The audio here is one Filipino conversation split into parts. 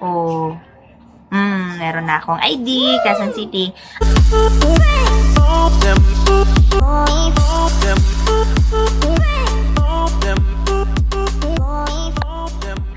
Oh, meron na akong ID, Quezon City.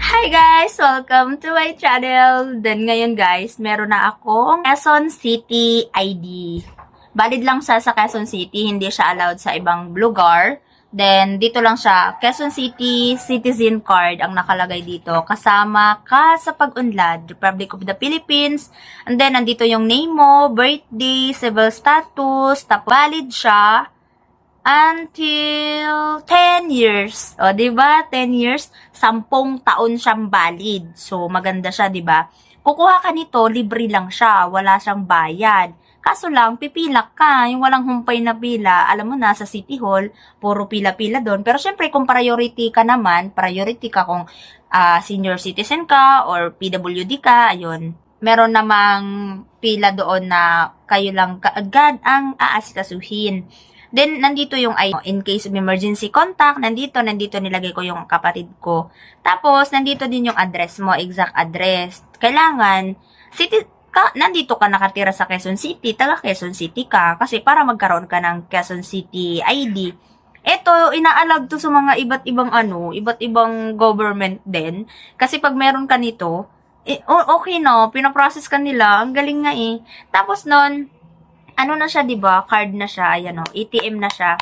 Hi guys! Welcome to my channel. Then ngayon guys, meron na akong Quezon City ID. Valid lang siya sa Quezon City, hindi siya allowed sa ibang lugar. Then, dito lang siya, Quezon City Citizen Card ang nakalagay dito. Kasama ka sa pag-unlad, Republic of the Philippines. And then, nandito yung name mo, birthday, civil status, tapos valid siya until 10 years. O, diba? 10 years, 10 taon siyang valid. So, maganda siya, diba? Kukuha ka nito, libre lang siya, wala siyang bayad. Kaso lang, pipila ka, yung walang humpay na pila, alam mo na, sa City Hall, puro pila-pila doon. Pero syempre, kung priority ka naman, priority ka kung senior citizen ka or PWD ka, ayun. Meron namang pila doon na kayo lang kaagad ang aasikasuhin. Then, nandito yung in case of emergency contact, nandito nilagay ko yung kapatid ko. Tapos, nandito din yung address mo, exact address. Kailangan, nandito ka nakatira sa Quezon City, taga Quezon City ka, kasi para magkaroon ka ng Quezon City ID. Ito, ina-allowed to sa mga iba't ibang government din. Kasi pag meron ka nito, okay no, pinaprocess ka nila, ang galing nga eh. Tapos nun, ano na siya, diba? Card na siya, ayan o, ATM na siya.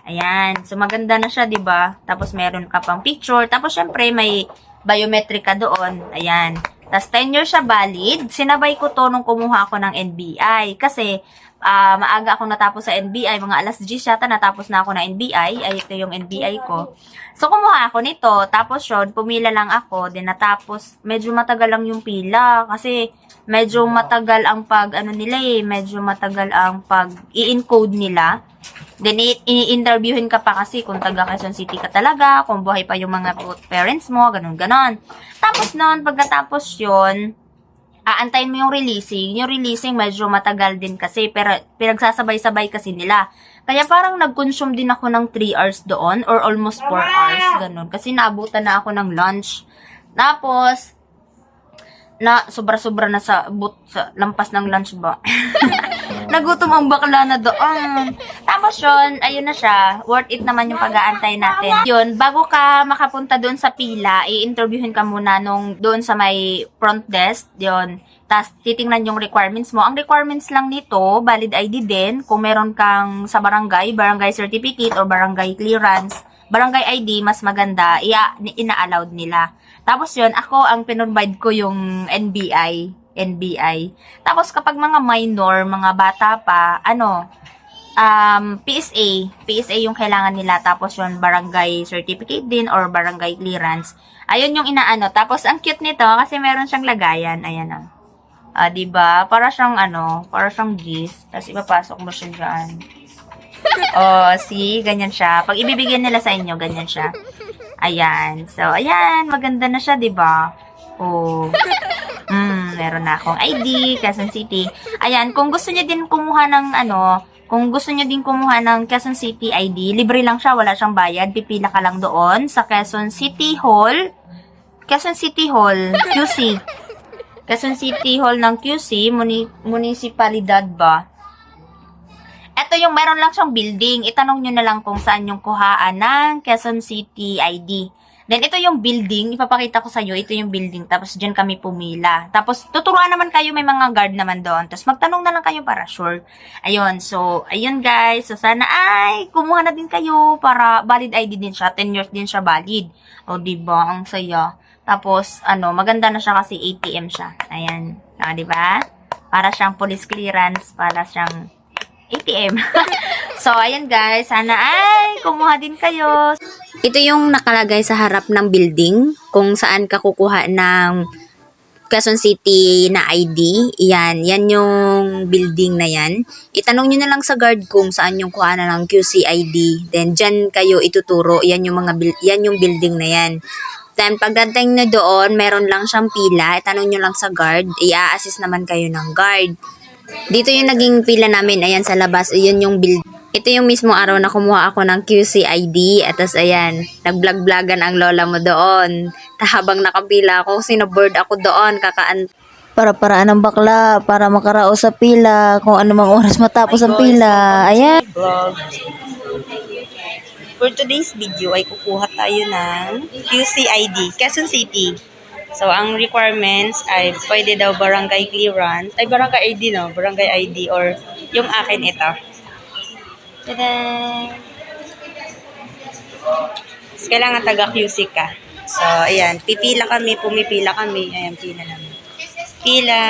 Ayan, so maganda na siya, diba? Tapos meron ka pang picture, tapos syempre may biometric ka doon, ayan. Tapos 10 years siya valid. Sinabay ko to nung kumuha ako ng NBI. Kasi, maaga ako natapos sa NBI. Mga alas 10 yata natapos na ako na NBI. Ay, ito yung NBI ko. So, kumuha ako nito. Tapos yun, pumila lang ako. Then, natapos, medyo matagal lang yung pila. Kasi, medyo matagal ang medyo matagal ang pag-i-encode nila. Then, i-interviewin ka pa kasi kung taga Quezon City ka talaga, kung buhay pa yung mga parents mo, ganun-ganon. Tapos nun, pagkatapos yun, aantayin mo yung releasing. Yung releasing medyo matagal din kasi, pero pinagsasabay-sabay kasi nila. Kaya parang nag-consume din ako ng 3 hours doon, or almost 4 hours, ganun. Kasi naabutan na ako ng lunch. Tapos, sobra-sobra na sa lampas ng lunch ba? Nagutom ang bakla na doon. Tapos yun, ayun na siya. Worth it naman yung pag-aantay natin. Yun, bago ka makapunta doon sa pila, i-interviewin ka muna doon sa may front desk. Yun. Tapos, titingnan yung requirements mo. Ang requirements lang nito, valid ID din. Kung meron kang sa barangay certificate or barangay clearance, barangay ID, mas maganda, ina-allowed nila. Tapos yun, ako ang pinrovide ko yung NBI. Tapos kapag mga minor, mga bata pa, PSA yung kailangan nila. Tapos yun, barangay certificate din or barangay clearance. Ayun yung inaano. Tapos ang cute nito kasi meron siyang lagayan. Ayan o. Diba? Para siyang gis. Tapos ipapasok mo siya dyan. See? Ganyan siya. Pag ibibigyan nila sa inyo, ganyan siya. Ayan. So, ayan. Maganda na siya, diba? Meron na akong ID, Quezon City. Ayan. Kung gusto niyo din kumuha ng Quezon City ID, libre lang siya. Wala siyang bayad. Pipila ka lang doon sa Quezon City Hall. Quezon City Hall, QC. Quezon City Hall ng QC, munisipalidad ba? Ito yung meron lang siyang building. Itanong nyo na lang kung saan yung kuhaan ng Quezon City ID. Then, ito yung building. Ipapakita ko sa iyo. Ito yung building. Tapos, dyan kami pumila. Tapos, tuturuan naman kayo. May mga guard naman doon. Tapos, magtanong na lang kayo para sure. Ayun. So, ayun guys. So, sana kumuha na din kayo para valid ID din siya. 10 years din siya valid. O, diba? Ang saya. Tapos, maganda na siya kasi ATM siya. Ayan. Diba? Para siyang police clearance. Para siyang ATM. So, ayan guys. Sana kumuha din kayo. Ito yung nakalagay sa harap ng building kung saan ka kukuha ng Quezon City na ID. Yan yung building na yan. Itanong nyo na lang sa guard kung saan yung kuha na ng QC ID. Then, dyan kayo ituturo. Yan yung building na yan. Then, pagdating na doon, meron lang siyang pila. Itanong nyo lang sa guard. I-assist naman kayo ng guard. Dito yung naging pila namin. Ayan sa labas. Ayan yung building. Ito yung mismo araw na kumuha ako ng QCID at tas ayan, nag-vlog-vlogan ang lola mo doon. Habang nakapila ako, sinaboard ako doon, Para-paraan ng bakla, para makaraos sa pila, kung ano mang oras matapos ang pila. Ayan. Vlog. For today's video ay kukuha tayo ng QCID, Quezon City. So, ang requirements ay pwede daw barangay clearance, ay barangay ID no, barangay ID or yung akin ito. Tada! So, kailangan taga QC ka. So, ayan, pumipila kami, ayan, pila namin. Pila.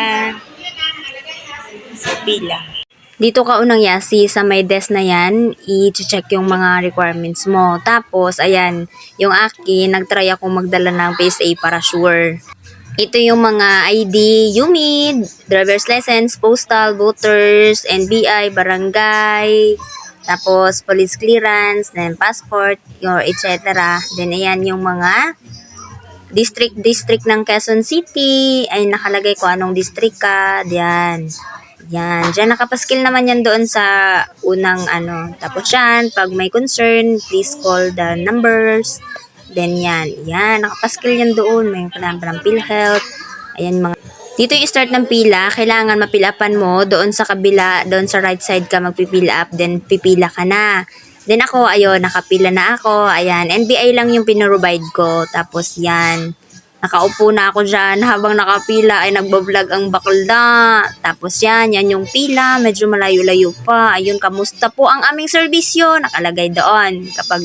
So, pila. Dito ka unang yasi sa may desk na yan, i-check yung mga requirements mo. Tapos, ayan, yung akin, nagtry ako magdala ng PSA para sure. Ito yung mga ID, UMID, driver's license, postal, voters, NBI, barangay, tapos police clearance, then passport, or etc. Then, ayan yung mga district ng Quezon City, ay nakalagay ko anong district ka, diyan. Yan, dyan nakapaskil naman yan doon sa unang Tapos yan, pag may concern, please call the numbers. Then yan, nakapaskil yan doon. May kailangan PhilHealth. Ayan mga. Dito yung start ng pila, kailangan mapilapan mo doon sa kabila, doon sa right side ka magpipila up, then pipila ka na. Then ako, ayun, nakapila na ako. Ayan, NBI lang yung pinrovide ko. Tapos yan. Nakaupo na ako dyan habang nakapila ay nagbablog ang bakla. Tapos yan yung pila. Medyo malayo-layo pa. Ayun, kamusta po ang aming serbisyo? Nakalagay doon. Kapag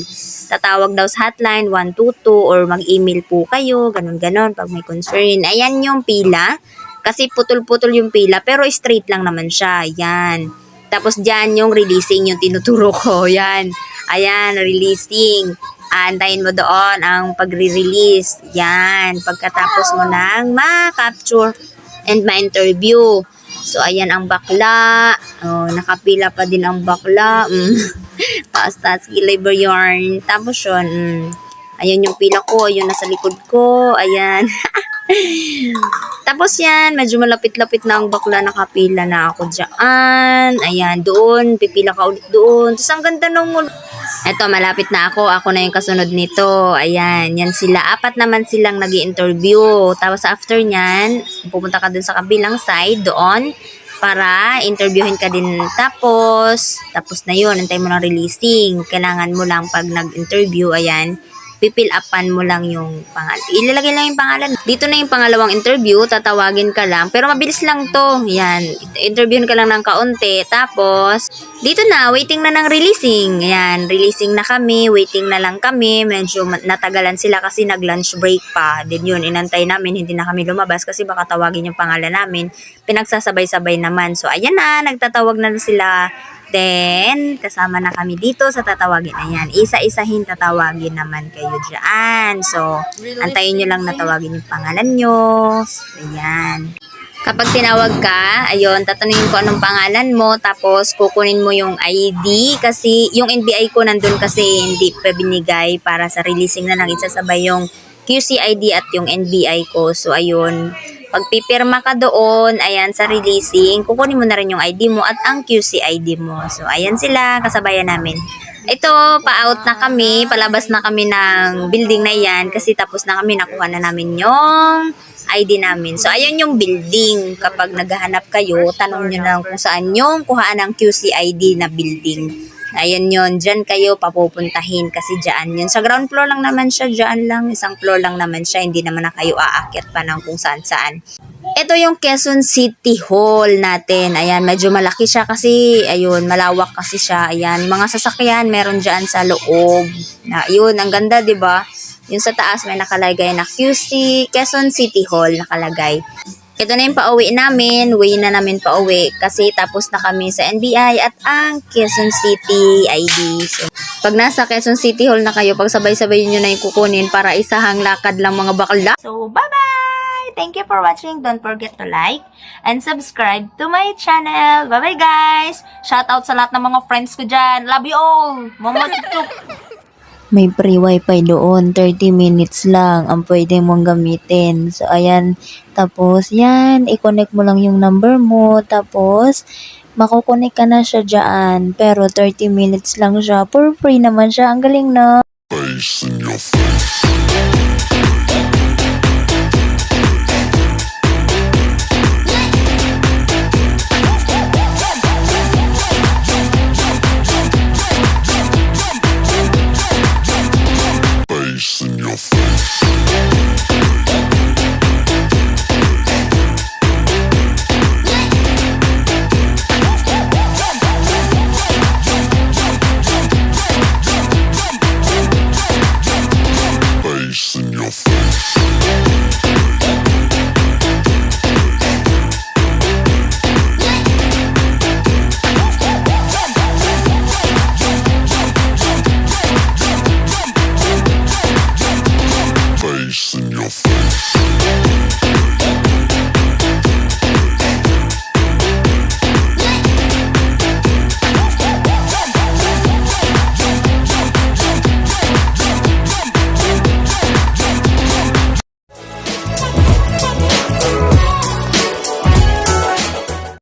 tatawag daw sa hotline 122 or mag-email po kayo. Ganon-ganon pag may concern. Ayan yung pila. Kasi putol-putol yung pila pero straight lang naman siya. Yan. Tapos dyan yung releasing yung tinuturo ko. Yan. Ayan, releasing. Antayin mo doon ang pagre-release. Yan. Pagkatapos mo nang ma-capture and ma-interview. So, ayan ang bakla. Oh, nakapila pa din ang bakla. Pastas, labor yarn. Tapos yun. Ayan yung pila ko. Ayun nasa likod ko. Ayan. Tapos yan, medyo malapit-lapit na ang bakla, nakapila na ako dyan. Ayan, doon, pipila ka ulit doon. Tapos ang ganda nung eto, malapit na ako na yung kasunod nito. Ayan, yan sila. 4 naman silang nag-i-interview. Tapos after nyan, pupunta ka dun sa kabilang side, doon, para interviewin ka din. Tapos na yun, antay mo ng releasing. Kailangan mo lang pag nag-interview, ayan, pipil upan mo lang yung pangalan. Ilalagay lang yung pangalan. Dito na yung pangalawang interview, tatawagin ka lang. Pero mabilis lang to. Yan, interviewin ka lang ng kaunti. Tapos, dito na, waiting na ng releasing. Yan, releasing na kami, waiting na lang kami. Medyo natagalan sila kasi nag-lunch break pa. Then yun, inantay namin, hindi na kami lumabas kasi baka tawagin yung pangalan namin. Pinagsasabay-sabay naman. So, ayan na, nagtatawag na sila. Then, kasama na kami dito sa tatawagin. Ayan, isa-isahin tatawagin naman kayo dyan. So, antayin nyo lang natawagin yung pangalan nyo. Ayan. Kapag tinawag ka, ayun, tatanungin ko anong pangalan mo, tapos kukunin mo yung ID kasi yung NBI ko nandun kasi hindi pa binigay para sa releasing na lang isasabay yung QCID at yung NBI ko. So, ayun. Pag pipirma ka doon, ayan, sa releasing, kukunin mo na rin yung ID mo at ang QCID mo. So, ayan sila, kasabayan namin. Ito, pa-out na kami, palabas na kami ng building na yan kasi tapos na kami, nakuha na namin yung ID namin. So, ayan yung building. Kapag naghahanap kayo, tanong nyo na lang kung saan yung kuhaan ng QCID na building. Ayan yun, dyan kayo papupuntahin kasi dyan yun. Sa ground floor lang naman siya, dyan lang. Isang floor lang naman siya, hindi naman na kayo aakyat pa ng kung saan-saan. Ito yung Quezon City Hall natin. Ayan, medyo malaki siya kasi, ayun, malawak kasi siya. Ayan, mga sasakyan meron dyan sa loob. Ayun, ang ganda, diba? Yung sa taas may nakalagay na Quezon City Hall nakalagay. Ito na yung pauwi namin, way na namin pauwi kasi tapos na kami sa NBI at ang Quezon City ID. So, pag nasa Quezon City Hall na kayo, pag sabay-sabay nyo na yung kukunin para isahang lakad lang mga bakla. So, bye-bye! Thank you for watching. Don't forget to like and subscribe to my channel. Bye-bye, guys! Shoutout sa lahat ng mga friends ko dyan. Love you all! Mama tutuk! May free wifi doon, 30 minutes lang ang pwede mong gamitin. So, ayan, tapos yan, i-connect mo lang yung number mo, tapos makukunik ka na siya dyan. Pero 30 minutes lang siya. For free naman siya. Ang galing na. Face in your face.